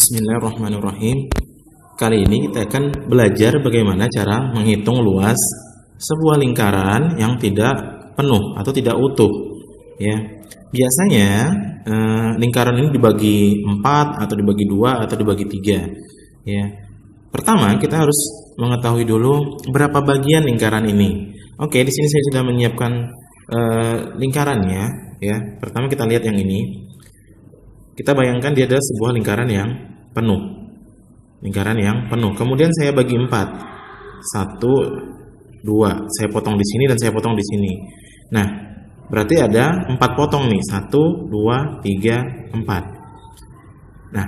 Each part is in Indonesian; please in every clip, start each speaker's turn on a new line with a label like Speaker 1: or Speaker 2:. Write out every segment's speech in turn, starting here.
Speaker 1: Bismillahirrahmanirrahim. Kali ini kita akan belajar bagaimana cara menghitung luas sebuah lingkaran yang tidak penuh atau tidak utuh. Ya, biasanya lingkaran ini dibagi 4 atau dibagi 2 atau dibagi 3. Ya, pertama kita harus mengetahui dulu berapa bagian lingkaran ini. Oke, di sini saya sudah menyiapkan lingkarannya. Ya, pertama kita lihat yang ini. Kita bayangkan dia adalah sebuah lingkaran yang penuh. Lingkaran yang penuh. Kemudian saya bagi 4. 1, 2. Saya potong di sini dan saya potong di sini. Nah, berarti ada 4 potong nih. 1, 2, 3, 4. Nah,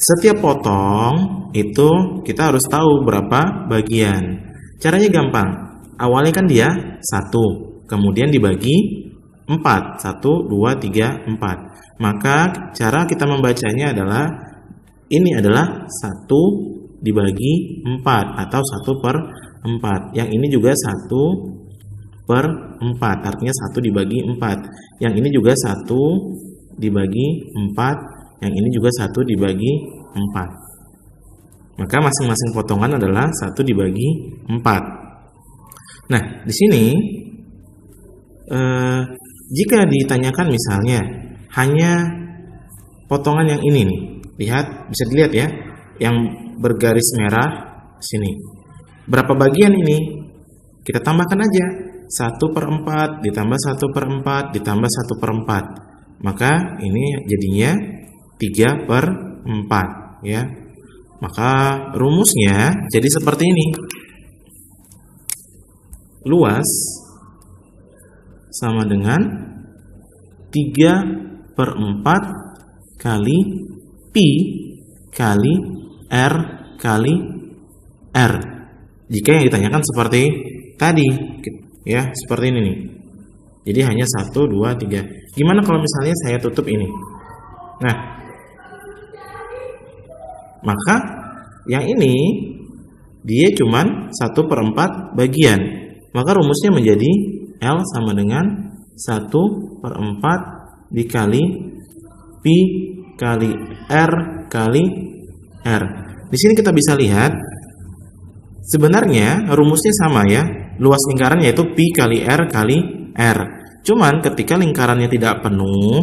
Speaker 1: setiap potong itu kita harus tahu berapa bagian. Caranya gampang. Awalnya kan dia 1. Kemudian dibagi 4. 1, 2, 3, 4. Maka cara kita membacanya adalah ini adalah 1 dibagi 4 atau 1/4. Yang ini juga 1/4. Artinya 1 dibagi 4. Yang ini juga 1 dibagi 4. Yang ini juga 1 dibagi 4. Maka masing-masing potongan adalah 1 dibagi 4. Nah, di sini jika ditanyakan misalnya hanya potongan yang ini nih. Lihat, bisa dilihat ya, yang bergaris merah sini. Berapa bagian ini? Kita tambahkan aja 1/4 ditambah 1/4 ditambah 1/4. Maka ini jadinya 3/4 ya. Maka rumusnya jadi seperti ini. Luas sama dengan 3/4 kali Pi kali R kali R. Jika yang ditanyakan seperti tadi, ya, seperti ini nih. Jadi hanya 1, 2, 3. Gimana kalau misalnya saya tutup ini? Nah, maka yang ini dia cuman 1/4 bagian. Maka rumusnya menjadi L sama dengan 1/4 dikali Pi kali R kali R. Di sini kita bisa lihat sebenarnya rumusnya sama ya. Luas lingkaran yaitu Pi kali R kali R. Cuman ketika lingkarannya tidak penuh,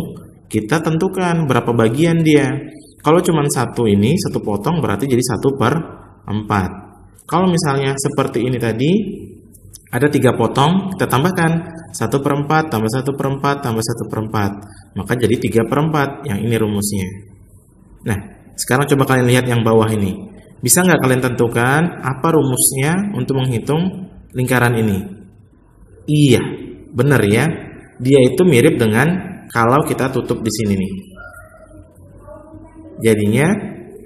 Speaker 1: kita tentukan berapa bagian dia. Kalau cuman satu ini, satu potong berarti jadi 1/4. Kalau misalnya seperti ini tadi, ada 3 potong, kita tambahkan 1/4 tambah 1/4 tambah 1/4. Maka jadi 3/4. Yang ini rumusnya. Nah, sekarang coba kalian lihat yang bawah ini. Bisa nggak kalian tentukan apa rumusnya untuk menghitung lingkaran ini? Iya, benar ya. Dia itu mirip dengan kalau kita tutup di sini nih. Jadinya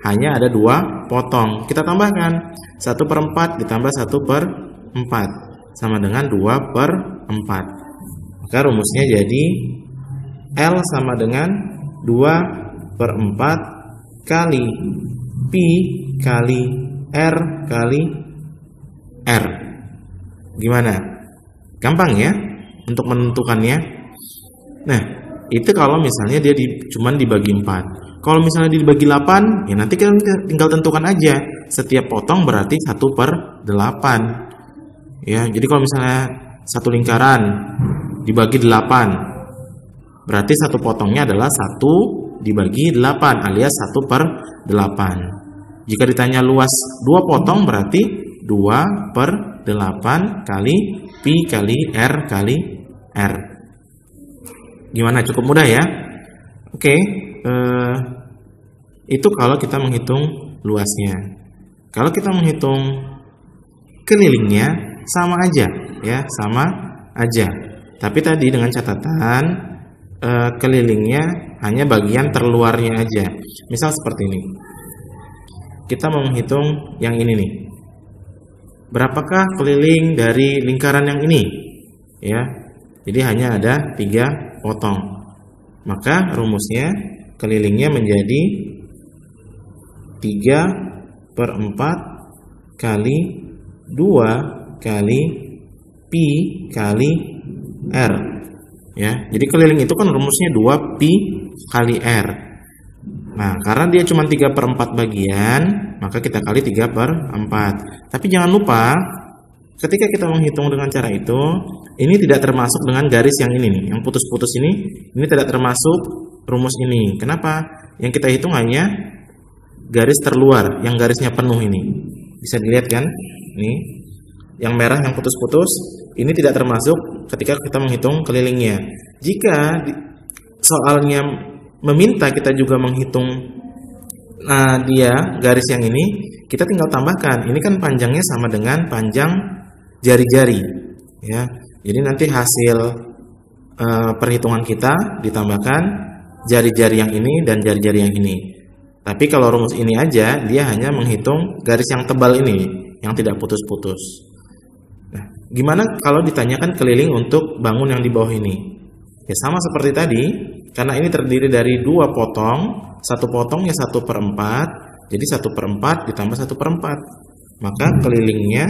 Speaker 1: hanya ada 2 potong. Kita tambahkan 1/4 ditambah 1/4 sama dengan 2/4. Maka rumusnya jadi L sama dengan 2/4 kali Pi kali R kali R. Gimana? Gampang ya untuk menentukannya. Nah, itu kalau misalnya dia cuman dibagi 4. Kalau misalnya dibagi 8, ya nanti kita tinggal tentukan aja. Setiap potong berarti 1/8. Ya, jadi kalau misalnya satu lingkaran dibagi 8, berarti satu potongnya adalah 1 dibagi 8 alias 1/8. Jika ditanya luas 2 potong berarti 2/8 kali Pi kali R kali R. Gimana? Cukup mudah ya? Oke, itu kalau kita menghitung luasnya. Kalau kita menghitung kelilingnya sama aja ya, sama aja. Tapi tadi dengan catatan kelilingnya hanya bagian terluarnya aja. Misal seperti ini. Kita mau menghitung yang ini nih. Berapakah keliling dari lingkaran yang ini? Ya. Jadi hanya ada 3 potong. Maka rumusnya kelilingnya menjadi 3/4 kali 2 kali Pi kali R. Ya, jadi keliling itu kan rumusnya 2 Pi kali R. Nah, karena dia cuma 3/4 bagian, maka kita kali 3/4. Tapi jangan lupa, ketika kita menghitung dengan cara itu, ini tidak termasuk dengan garis yang ini nih, yang putus-putus ini tidak termasuk rumus ini. Kenapa? Yang kita hitung hanya garis terluar, yang garisnya penuh ini. Bisa dilihat kan? Ini, yang merah yang putus-putus, ini tidak termasuk ketika kita menghitung kelilingnya. Jika soalnya meminta kita juga menghitung dia garis yang ini, kita tinggal tambahkan. Ini kan panjangnya sama dengan panjang jari-jari, ya. Jadi nanti hasil perhitungan kita ditambahkan jari-jari yang ini dan jari-jari yang ini. Tapi kalau rumus ini aja, dia hanya menghitung garis yang tebal ini, yang tidak putus-putus. Nah, gimana kalau ditanyakan keliling untuk bangun yang di bawah ini? Ya sama seperti tadi, karena ini terdiri dari 2 potong, satu potongnya 1/4, jadi 1/4 ditambah 1/4. Maka kelilingnya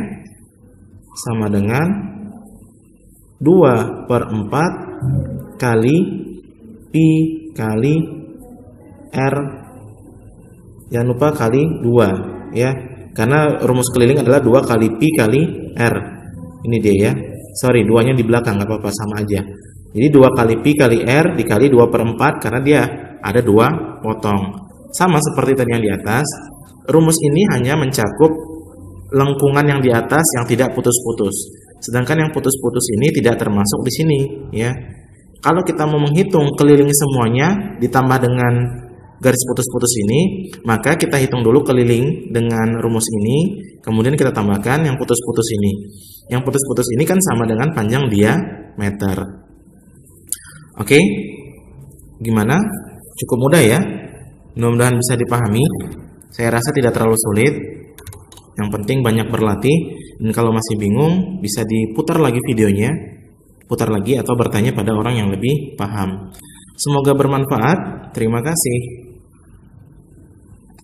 Speaker 1: sama dengan 2/4 kali pi kali r, jangan lupa kali 2 ya, karena rumus keliling adalah 2 kali pi kali r. Ini dia ya, sorry 2-nya di belakang, nggak apa-apa, sama aja. Jadi 2 kali pi kali r dikali 2/4 karena dia ada 2 potong. Sama seperti tadi yang di atas, rumus ini hanya mencakup lengkungan yang di atas yang tidak putus-putus. Sedangkan yang putus-putus ini tidak termasuk di sini ya. Kalau kita mau menghitung keliling semuanya ditambah dengan garis putus-putus ini, maka kita hitung dulu keliling dengan rumus ini, kemudian kita tambahkan yang putus-putus ini. Yang putus-putus ini kan sama dengan panjang diameter. Oke, gimana? Cukup mudah ya? Mudah-mudahan bisa dipahami. Saya rasa tidak terlalu sulit. Yang penting banyak berlatih. Dan kalau masih bingung, bisa diputar lagi videonya, putar lagi atau bertanya pada orang yang lebih paham. Semoga bermanfaat. Terima kasih.